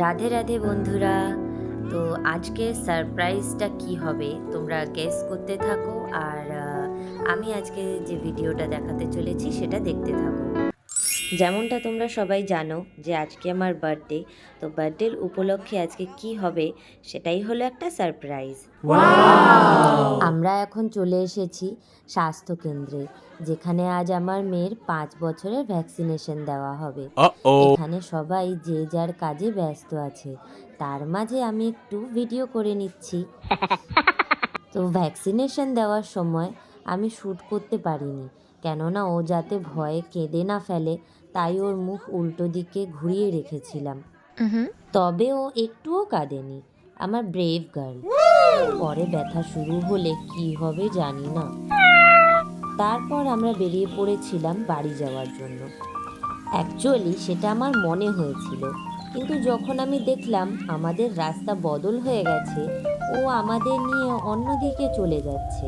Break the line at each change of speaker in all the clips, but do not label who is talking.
রাধে রাধে বন্ধুরা। তো আজকে সারপ্রাইজটা কি হবে তোমরা গেস করতে থাকো, আর আমি আজকে যে ভিডিওটা দেখাতে চলেছি সেটা দেখতে থাকো। যেমনটা তোমরা সবাই জানো যে আজকে আমার বার্থডে, তো বার্থডের উপলক্ষে আজকে কি হবে সেটাই হলো একটা সারপ্রাইজ। আমরা এখন চলে এসেছি স্বাস্থ্যকেন্দ্রে, যেখানে আজ আমার মেয়ের 5 বছরের ভ্যাকসিনেশন দেওয়া হবে। এখানে সবাই যে যার কাজে ব্যস্ত আছে, তার মাঝে আমি একটু ভিডিও করে নিচ্ছি। তো ভ্যাকসিনেশন দেওয়ার সময় আমি শ্যুট করতে পারিনি, কেননা ও যাতে ভয়ে কেঁদে না ফেলে, তাই ওর মুখ উল্টো দিকে ঘুরিয়ে রেখেছিলাম। তবে ও একটুও কাঁদেনি, আমার ব্রেভ গার্ল। পরে ব্যথা শুরু হলে কি হবে জানি না। তারপর আমরা বেরিয়ে পড়েছিলাম বাড়ি যাওয়ার জন্য। অ্যাকচুয়ালি সেটা আমার মনে হয়েছিল, কিন্তু যখন আমি দেখলাম আমাদের রাস্তা বদল হয়ে গেছে, ও আমাদের নিয়ে অন্যদিকে চলে যাচ্ছে,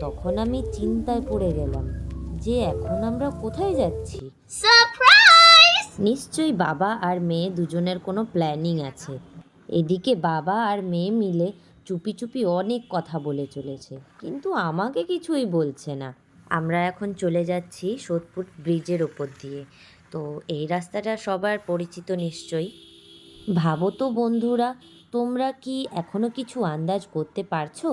তখন আমি চিন্তায় পড়ে গেলাম যে এখন আমরা কোথায় যাচ্ছি। নিশ্চয়ই বাবা আর মেয়ে দুজনের কোনো প্ল্যানিং আছে। এদিকে বাবা আর মেয়ে মিলে চুপি চুপি অনেক কথা বলে চলেছে, কিন্তু আমাকে কিছুই বলছে না। আমরা এখন চলে যাচ্ছি সোদপুর ব্রিজের ওপর দিয়ে। তো এই রাস্তাটা সবার পরিচিত নিশ্চয়ই। ভাবো তো বন্ধুরা, তোমরা কি এখনো কিছু আন্দাজ করতে পারছো?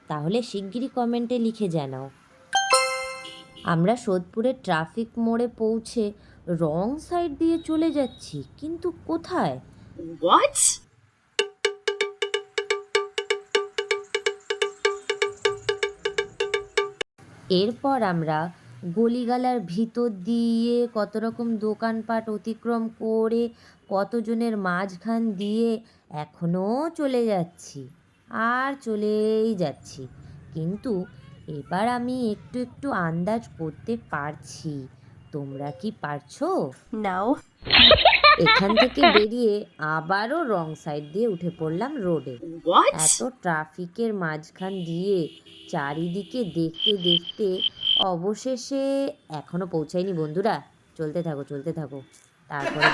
তাহলে শিগগিরই কমেন্টে লিখে জানাও। আমরা সোদপুরের ট্রাফিক মোড়ে পৌঁছে রং সাইড দিয়ে চলে যাচ্ছি, কিন্তু কোথায়?
What?
এরপর আমরা গলিগালার ভিতর দিয়ে কত রকম দোকানপাট অতিক্রম করে কতজনের মাঝখান দিয়ে এখনও চলে যাচ্ছি আর চলেই যাচ্ছি, কিন্তু এবার আমি একটু একটু আন্দাজ করতে পারছি। তোমরা কি পারছো?
No.
এখান থেকে বেরিয়ে আবারও রং সাইড দিয়ে উঠে পড়লাম রোডে।
What?
এত ট্রাফিকের মাঝখান দিয়ে চারিদিকে দেখতে দেখতে অবশেষে এখনো পৌঁছায়নি বন্ধুরা, চলতে থাকো চলতে থাকো। তারপরে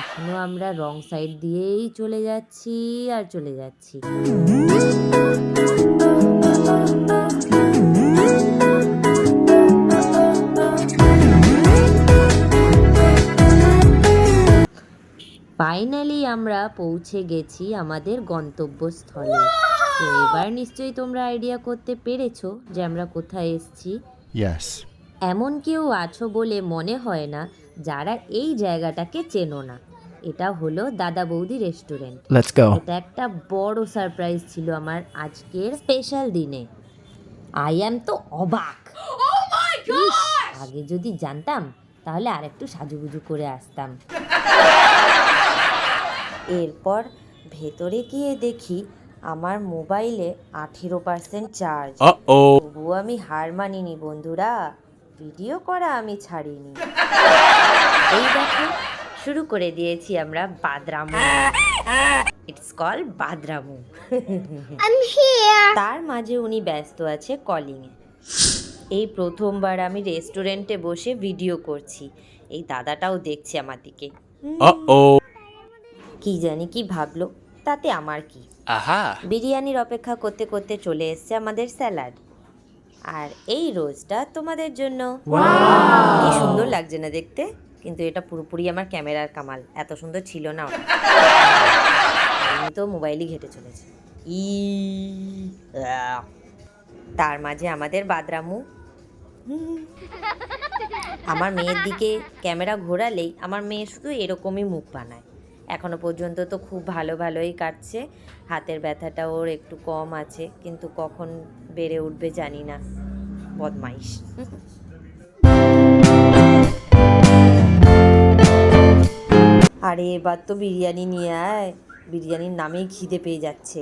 এখনো আমরা রং সাইড দিয়েই চলে যাচ্ছি আর চলে যাচ্ছি। ফাইনালি আমরা পৌঁছে গেছি আমাদের গন্তব্যস্থলে। তো এবার নিশ্চয়ই তোমরা আইডিয়া করতে পেরেছো যে আমরা কোথায় এসেছি।
Yes.
এমন কেউ আছো বলে মনে হয় না যারা এই জায়গাটাকে চেনো না। এটা হলো দাদা বৌদি রেস্টুরেন্ট।
Let's go.
এটা একটা বড় সারপ্রাইজ ছিল আমার আজকের স্পেশাল দিনে। আই অ্যাম তো অবাক। ইস, আগে যদি জানতাম তাহলে আরেকটু সাজুগুজু করে আসতাম। এরপর ভেতরে গিয়ে দেখি আমার মোবাইলে 18% চার্জ। তবুও আমি হার মানিনি বন্ধুরা, ভিডিও করা আমি ছাড়িনি। এই দেখো, শুরু করে দিয়েছি আমরা বাদরামু। It's call বাদরামু। তার মাঝে উনি ব্যস্ত আছে কলিংয়ে। এই প্রথমবার আমি রেস্টুরেন্টে বসে ভিডিও করছি, এই দাদাটাও দেখছে আমার দিকে। কি জানি কি ভাবলো, তাতে আমার কি। বিরিয়ানির অপেক্ষা করতে করতে চলে এসছে আমাদের স্যালাড, আর এই রোজটা তোমাদের জন্য। কি সুন্দর লাগছে না দেখতে, কিন্তু এটা পুরোপুরি আমার ক্যামেরার কামাল, এত সুন্দর ছিল না ওটা। আমি তো মোবাইলই ঘেটে চলেছে। তার মাঝে আমাদের বাদরামু। আমার মেয়ের দিকে ক্যামেরা ঘোরালেই আমার মেয়ে শুধু এরকমই মুখ বানায়। এখনো পর্যন্ত তো খুব ভালোই কাটছে, হাতের ব্যথাটা ওর একটু কম আছে, কিন্তু কখন বেড়ে উঠবে জানি না, বদমাইশ। আরে এবার তো বিরিয়ানি নিয়ে আয়, বিরিয়ানির নামেই খিদে পেয়ে যাচ্ছে।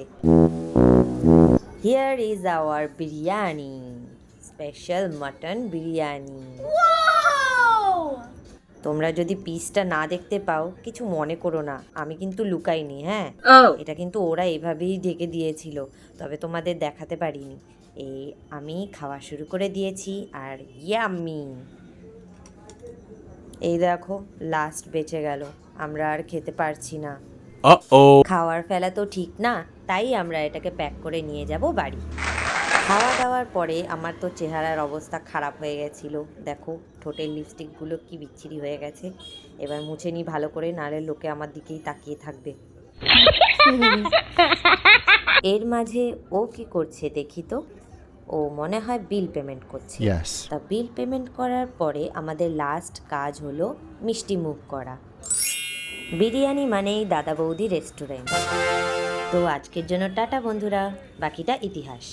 Here is our biryani, special mutton biryani. তোমরা যদি পিসটা না দেখতে পাও কিছু মনে করো না, আমি কিন্তু লুকাইনি, হ্যাঁ। এটা কিন্তু ওরা এভাবেই ঢেকে দিয়েছিল, তবে তোমাদের দেখাতে পারিনি। এই আমি খাওয়া শুরু করে দিয়েছি, আর ইয়াম্মি। এই দেখো লাস্ট বেঁচে গেল, আমরা আর খেতে পারছি না। খাওয়ার ফেলা তো ঠিক না, তাই আমরা এটাকে প্যাক করে নিয়ে যাব বাড়ি। খাওয়া দাওয়ার পরে আমার তো চেহারার অবস্থা খারাপ হয়ে গেছিল। দেখো ঠোঁটের লিপস্টিকগুলো কি বিচ্ছিরি হয়ে গেছে। এবার মুছে নিই ভালো করে, নাহলে লোকে আমার দিকেই তাকিয়ে থাকবে। এর মাঝে ও কি করছে দেখি তো। ও মনে হয় বিল পেমেন্ট করছে। তা বিল পেমেন্ট করার পরে আমাদের লাস্ট কাজ হলো মিষ্টি মুখ করা। বিরিয়ানি মানেই দাদা বৌদি রেস্টুরেন্ট। তো আজকের জন্য টাটা বন্ধুরা, বাকিটা ইতিহাস।